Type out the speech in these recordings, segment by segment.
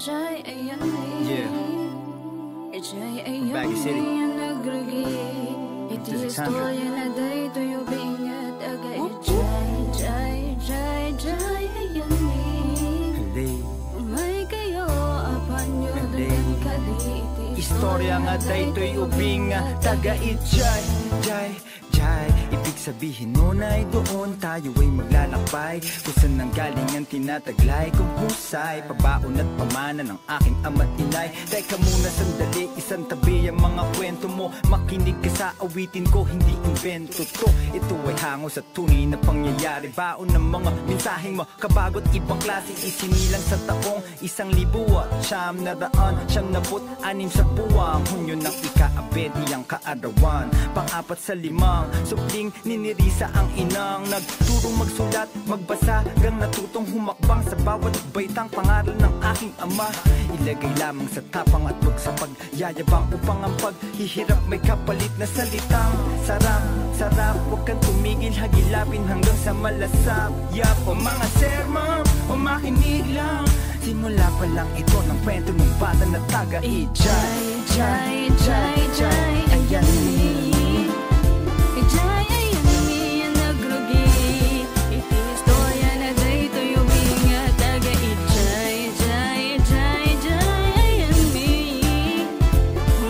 Yeah. Baguio City. This is Alexandra. Istorya nga daytoy ubing taga-Ijay, jay, jay. Ibig sabihin nun ay doon tayo ay maglalakbay, kung saan nanggaling ang tinataglay kung husay, pabaon at pamana ng aking ama't inay. Teka muna sandali, isang tabi ang mga kwento mo. Makinig ka sa awitin ko, hindi invento to. Ito ay hango sa tunay na pangyayari, baon ng mga mensaheng mo kabagot ibang klase. Isinilang sa taong 1996 sa buwang hunyo ng ika-abedi ang kaarawan. Pang-apat sa limang supling ninirisa ang inang nagturong magsulat, magbasa, gang natutong humakbang sa bawat baitang pangaral ng aking ama. Ilagay lamang sa tapang at wag sa pagyayabang, upang ang paghihirap may kapalit na salitang sarap, sarap. Huwag kang tumigil, hagilapin hanggang sa malasap. Yap, o mga sir, ma'am, o makinig lang, simula pa lang ito ng kwento ng bata na taga-Ijay. Jay, jay, jay, ayan ni Ijay, ayan ni ang nagrugi. Iti istorya na daytoy ubing taga-Ijay. Jay, jay, jay, ayan ni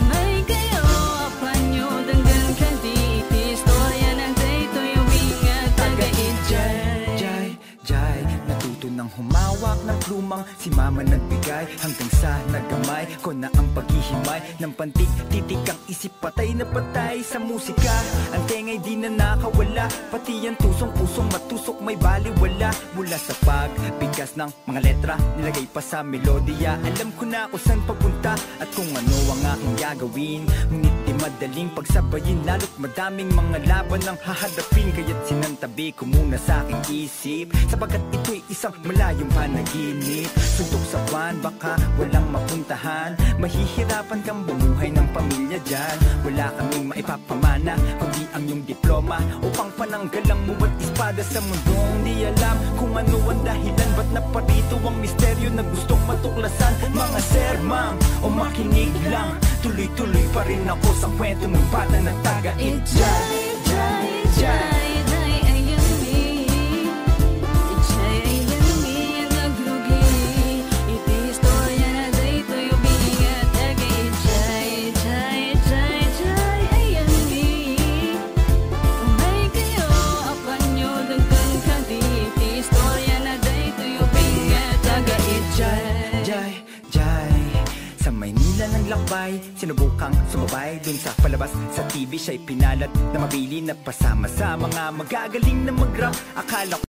may kayo apanyo danggan kandi. Iti istorya na daytoy ubing taga-Ijay. Jay, jay, natuto ng humawak ng plumang si mama nagbigay, hanggang sa nagamay ko na ang paghihimay ng pantik-titik ang isip patay na patay sa musika. Ang tengay di na nakawala, pati ang tusong-pusong matusok may baliwala. Mula sa pagbigas ng mga letra, nilagay pa sa melodiya. Alam ko na kung saan papunta at kung ano ang aking gagawin, ngunit di madaling pagsabayin, lalo't madaming mga laban ang haharapin. Kaya't sinantabi ko muna sa aking isip, sapagkat ito'y isang malayong panaginip. Suntok sa buwan, baka walang mapuntahan, mahihirapan kang bumuhay ng pamilya dyan. Wala kaming maipapamana kundi ang iyong diploma, upang pananggal ang muwat espada sa mundong di alam kung ano ang dahilan. Ba't naparito ang misteryo na gustong matuklasan? Mga sir, ma'am, o makinig lang, tuloy-tuloy pa rin ako sa kwento ng bata na taga-Ijay. Jay, jay, lakbay, sinubukang sumabay dun sa palabas sa TV. Siya'y pinalat na mabili na pasama sa mga magagaling na mag-rap. Akala ko